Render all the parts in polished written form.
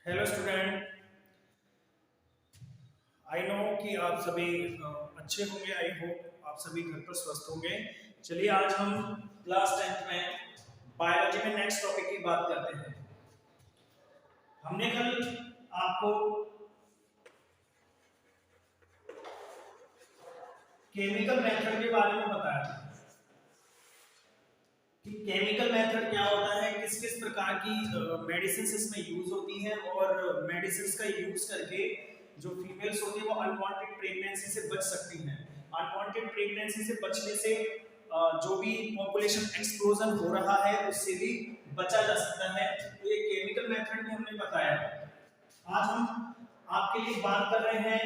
Hello student. I know कि आप सभी अच्छे होंगे। आई होप आप सभी घर पर स्वस्थ होंगे। चलिए आज हम क्लास 10th में बायोलॉजी में नेक्स्ट टॉपिक की बात करते हैं। हमने कल आपको केमिकल मेथड के बारे में बताया था कि केमिकल मेथड क्या होता है, किस किस प्रकार की मेडिसिन इसमें यूज होती है और मेडिसिन का यूज करके जो फीमेल्स होती है वो अनवांटेड प्रेगनेंसी से बच सकती हैं। अनवांटेड प्रेगनेंसी से बचने से जो भी पॉपुलेशन एक्सप्लोजन हो रहा है उससे भी बचा जा सकता है। तो ये केमिकल मेथड में हमने बताया। आज हम आपके लिए बात कर रहे हैं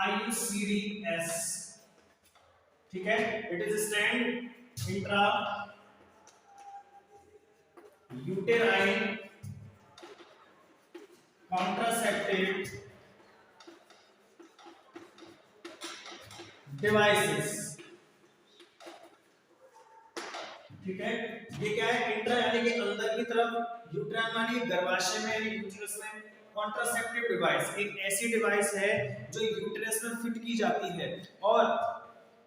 IUCDS। ठीक है, it is stand intra uterine contraceptive devices. ठीक है, ये क्या है? इंट्रा यानी कि अंदर की तरफ, यूट्राइन यानी गर्भाशय में, यूट्रस में। कॉन्ट्रासेप्टिव डिवाइस एक ऐसी डिवाइस है जो यूट्रस में फिट की जाती है और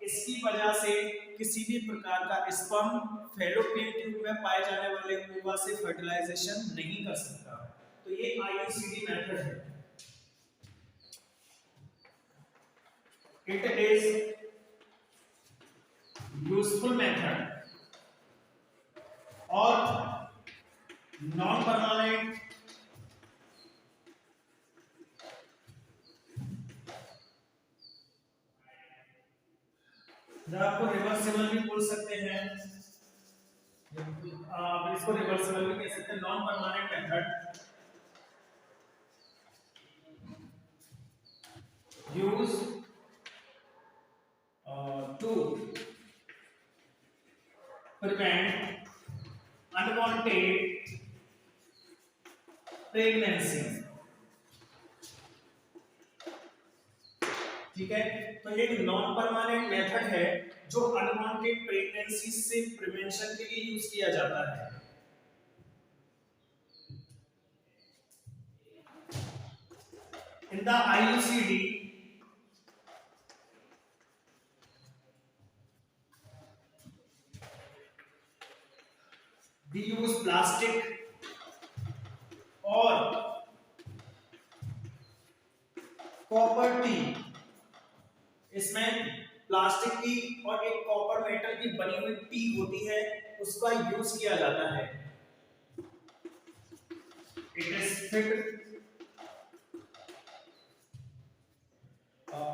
इसकी वजह से किसी भी प्रकार का स्पर्म फैलोपियन ट्यूब में पाए जाने वाले ओवा से फर्टिलाइजेशन नहीं कर सकता। तो ये IUCD मेथड है। इट इज यूजफुल मेथड और नॉन परमानेंट जब आपको रिवर्सिबल भी बोल सकते हैं, आप इसको रिवर्सिबल भी कह सकते हैं। Non permanent method use to prevent unwanted pregnancy। ठीक है, तो ये एक नॉन परमानेंट मेथड है जो अनवांटेड प्रेगनेंसी से प्रिवेंशन के लिए यूज किया जाता है। In the IUCD we use plastic और कॉपर टी। इसमें प्लास्टिक की और एक कॉपर मेटल की बनी हुई टी होती है, उसका यूज किया जाता है। It is fit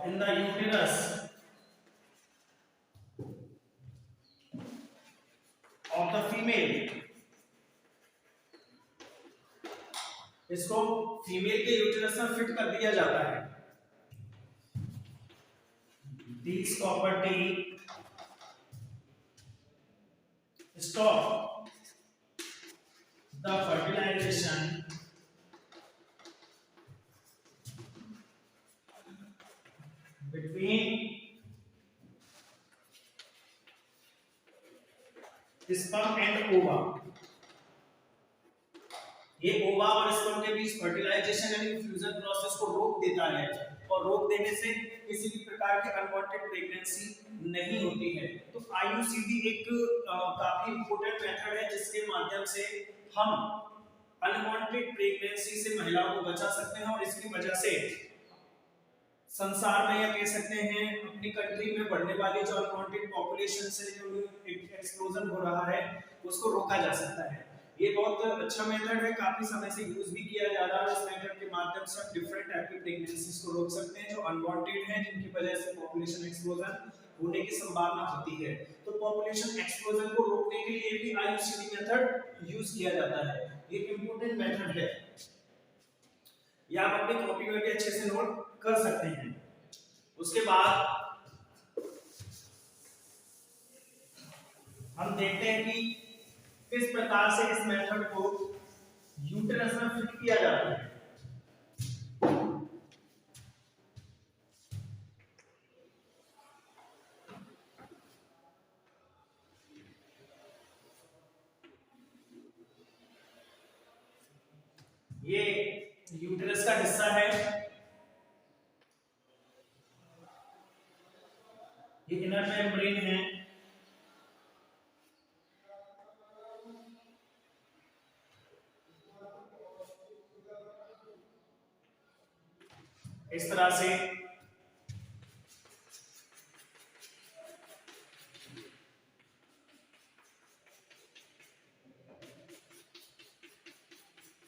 in the uterus of the female. इसको फीमेल के यूटेरस में फिट कर दिया जाता है। These copper tea stop the fertilization between sperm and ova। ये ओवा और स्पर्म के बीच फर्टिलाइजेशन यानी फ्यूजन प्रोसेस को रोक देता है और रोक देने से किसी भी प्रकार की अनवांटेड प्रेगनेंसी नहीं होती है। तो IUCD एक काफी इंपॉर्टेंट मेथड है जिसके माध्यम से हम अनवांटेड प्रेगनेंसी से महिलाओं को बचा सकते हैं और इसकी वजह से संसार में या कह सकते हैं अपनी कंट्री में बढ़ने वाली जो अनवांटेड पॉपुलेशन से जो एक्सप्लोजन हो रहा है उसको रोका जा सकता है। ये बहुत अच्छा मेथड है, काफी समय से यूज भी किया जा रहा है। इस मेथड के माध्यम से हम डिफरेंट टाइप की प्रेगनेंसीज को रोक सकते हैं जो अनवांटेड हैं, जिनकी वजह से पॉपुलेशन एक्सप्लोजन होने की संभावना होती है। तो पॉपुलेशन एक्सप्लोजन को रोकने के लिए भी IUCD मेथड यूज किया जाता है। ये इंपॉर्टेंट मेथड है, ये आप अपनी कॉपी में भी अच्छे से नोट कर सकते हैं। उसके बाद हम देखते हैं कि किस प्रकार से इस मेथड को यूटेरस में फिट किया जाता है। ये हैं। इस तरह से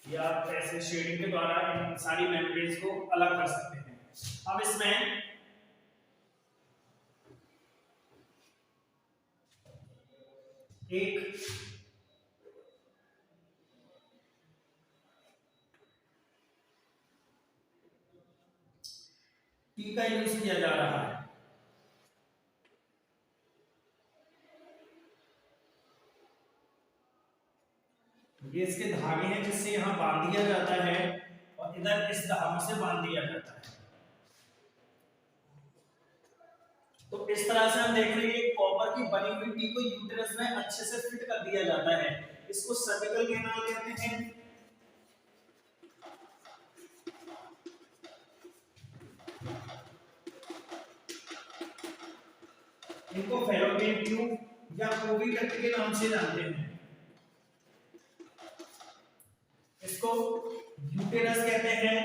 या आप ऐसे शेडिंग के द्वारा इन सारी मेम्ब्रेन्स को अलग कर सकते हैं। अब इसमें एक टी का यूज किया जा रहा है। ये इसके धागे हैं जिससे यहाँ बांध दिया जाता है और इधर इस धागे से बांध दिया जाता है। तो इस तरह से हम देख रहे हैं कॉपर की बनी हुई टी को यूटेरस में अच्छे से फिट कर दिया जाता है। इसको सर्विकल कैनाल कहते हैं। इनको फैलोपियन ट्यूब या ओविडक्ट के नाम से जानते हैं। इसको यूटेरस कहते हैं।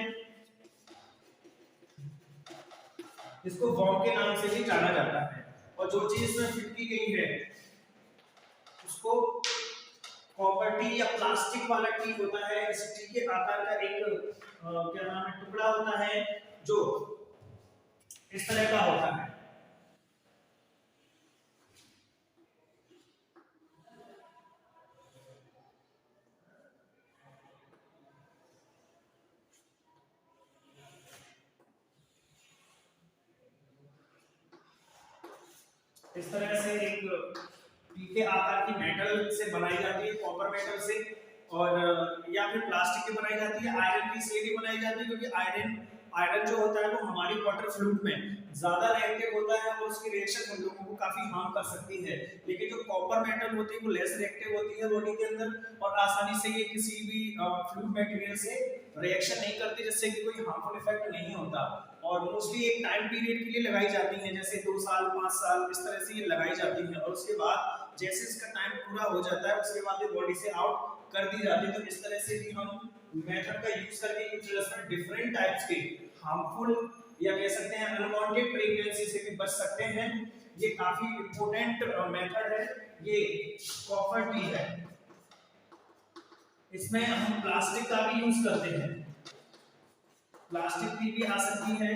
इसको वॉम के नाम से भी जाना जाता है। और जो चीज इसमें फिट की गई है उसको कॉपर टी या प्लास्टिक वाला टी होता है। इस टी के आकार का एक क्या नाम है टुकड़ा होता है जो इस तरह का होता है। इस तरह से एक टी के आकार की मेटल से बनाई जाती है, कॉपर मेटल से, और या फिर प्लास्टिक की बनाई जाती है। आयरन की इसलिए बनाई जाती है क्योंकि आयरन जो होता है वो हमारी वाटर फ्लूइड में ज्यादा रिएक्टिव होता है और उसकी रिएक्शन हम लोगों को काफी हार्म कर सकती है। लेकिन जो कॉपर मेटल होती है वो लेस रिएक्टिव होती है बॉडी के अंदर और आसानी से ये किसी भी फ्लूइड मटेरियल से रिएक्शन नहीं करती, जिससे कि कोई हार्मफुल इफेक्ट नहीं होता। और मोस्टली एक टाइम पीरियड के लिए लगाई जाती है, जैसे 2 साल 5 साल इस तरह से ये लगाई जाती है और उसके बाद जैसे इसका टाइम पूरा हो जाता है उसके बाद ये बॉडी से आउट कर दी जाती है। तो इस तरह से भी हम मेथड का यूज करके यूट्रस में डिफरेंट टाइप्स के हार्मफुल या कह सकते हैं अनवांटेड प्रेगनेंसी से भी बच सकते हैं। ये काफी इंपॉर्टेंट मेथड है। ये कॉपर टी है। इसमें हम प्लास्टिक का भी यूज करते हैं। प्लास्टिक टी भी आ सकती है,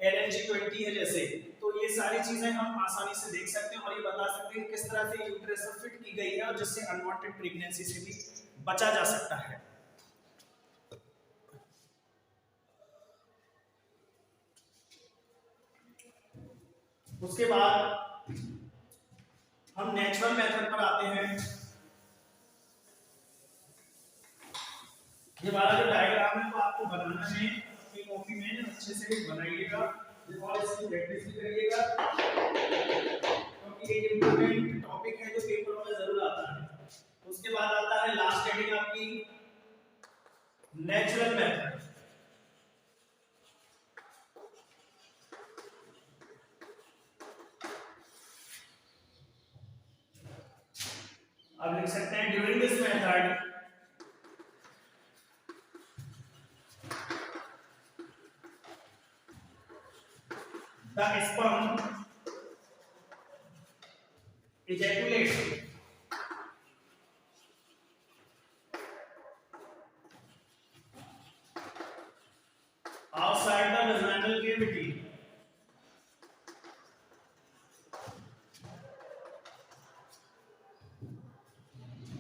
LNG20 है जैसे। तो ये सारी चीजें हम आसानी से देख सकते हैं और ये बता सकते हैं किस तरह से यूट्रस में फिट की गई है और जिससे अनवांटेड प्रेगनेंसी से भी बचा जा सकता है। उसके बाद हम नेचुरल मेथड पर आते हैं। ये वाला जो डायग्राम है वो आपको बनाना है अपनी कॉपी में, अच्छे से बनाइएगा और इसकी प्रैक्टिस भी करिएगा क्योंकि ये इंपॉर्टेंट टॉपिक है जो पेपर में जरूर आता है। उसके बाद आता है लास्ट हेडिंग आपकी नेचुरल मेथड। अब लिख सकते हैं during this method the sperm ejaculate outside the vaginal cavity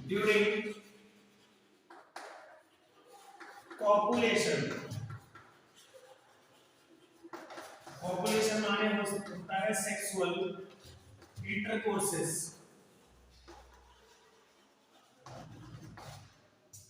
during copulation। Copulation माने होता है सेक्सुअल इंटरकोर्सेस,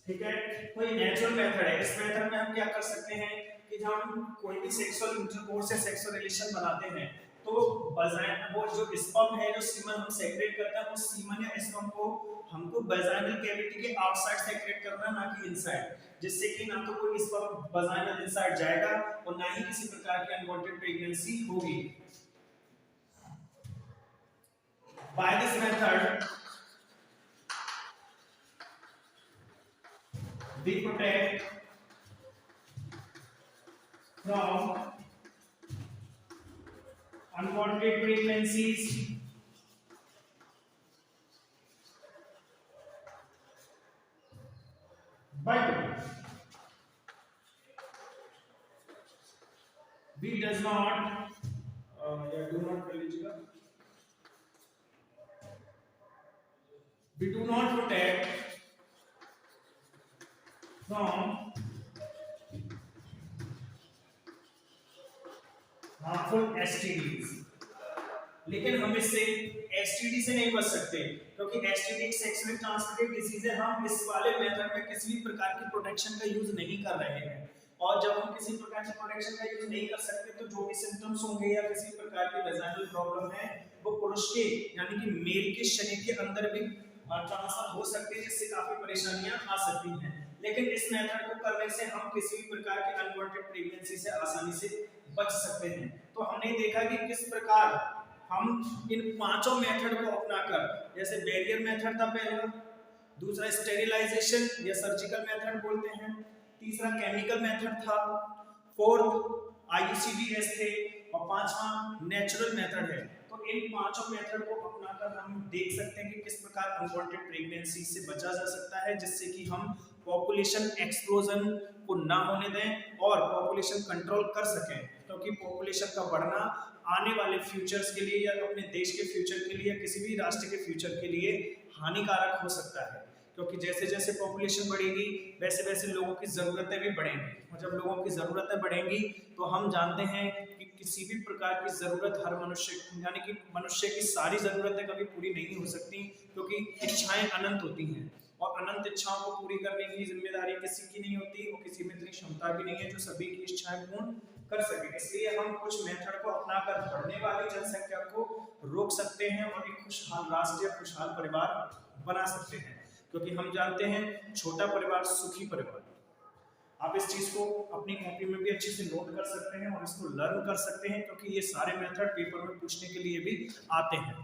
ठीक है। कोई नेचुरल मेथड है। इस मेथड में हम क्या कर सकते हैं कि जब हम कोई भी सेक्सुअल इंटरकोर्स या सेक्सुअल रिलेशन बनाते हैं तो वजाइना वो जो स्पर्म है, जो सीमन हम सेक्रेट करते हैं, उस सीमन या स्पर्म को हमको वजाइनल कैविटी के आउटसाइड सेक्रेट करना, ना कि इनसाइड, जिससे कि ना तो कोई स्पर्म वजाइनल इनसाइड जाएगा और ना ही किसी प्रकार की अनवांटेड प्रेगनेंसी होगी। this method we protect from unwanted pregnancies, but we does not do not कर लीजिएगा, we do not protect from harmful STDs। लेकिन हम इससे एसटीडी से नहीं बच सकते, क्योंकि एसटीडी एक सेक्सुअली ट्रांसमिटेड डिजीज है। हम इस वाले मेथड में किसी भी प्रकार की प्रोटेक्शन का यूज नहीं कर रहे हैं, और जब हम किसी प्रकार की प्रोटेक्शन का यूज नहीं कर सकते तो जो भी सिम्टम्स होंगे या किसी प्रकार की वेजाइनल प्रॉब्लम है वो पुरुष के यानी कि मेल के शरीर के अंदर भी ट्रांसफर हो सकते हैं, जिससे काफी परेशानियां आ सकती हैं। लेकिन इस मेथड को करने से हम किसी भी प्रकार की अनवांटेड प्रेगनेंसी से आसानी से बच सकते हैं। तो हमने देखा कि किस प्रकार हम इन पांचों मेथड को अपनाकर, जैसे बैरियर मेथड था पहला, दूसरा स्टेरिलाइजेशन या सर्जिकल मेथड बोलते हैं, तीसरा केमिकल मेथड था, फोर्थ आईयूसीडीएस थे, और पांचवा नेचुरल मेथड है। तो इन पांचों मेथड को अपनाकर हम देख सकते हैं कि किस प्रकार अनवांटेड प्रेगनेंसी से बचा जा सकता है, जिससे कि हम पॉपुलेशन एक्सप्लोजन को ना होने दें और पॉपुलेशन कंट्रोल कर सकें, क्योंकि पॉपुलेशन का बढ़ना आने वाले फ्यूचर्स के लिए या अपने देश के फ्यूचर के लिए या किसी भी राष्ट्र के फ्यूचर के लिए हानिकारक हो सकता है। क्योंकि जैसे जैसे पॉपुलेशन बढ़ेगी वैसे वैसे लोगों की ज़रूरतें भी बढ़ेंगी, और जब लोगों की ज़रूरतें बढ़ेंगी तो हम जानते हैं कि किसी भी प्रकार की ज़रूरत हर मनुष्य यानी कि मनुष्य की सारी ज़रूरतें कभी पूरी नहीं हो सकती, क्योंकि इच्छाएं अनंत होती हैं, और अनंत इच्छाओं को पूरी करने की जिम्मेदारी किसी की नहीं होती, और किसी में इतनी क्षमता भी नहीं है जो सभी की इच्छाएं पूर्ण कर सके। इसलिए हम कुछ मेथड को अपनाकर बढ़ने वाली जनसंख्या को रोक सकते हैं और एक खुशहाल राष्ट्र या खुशहाल परिवार बना सकते हैं, क्योंकि हम जानते हैं छोटा परिवार सुखी परिवार। आप इस चीज को अपनी कॉपी में भी अच्छे से नोट कर सकते हैं और इसको लर्न कर सकते हैं, क्योंकि ये सारे मेथड पेपर में पूछने के लिए भी आते हैं।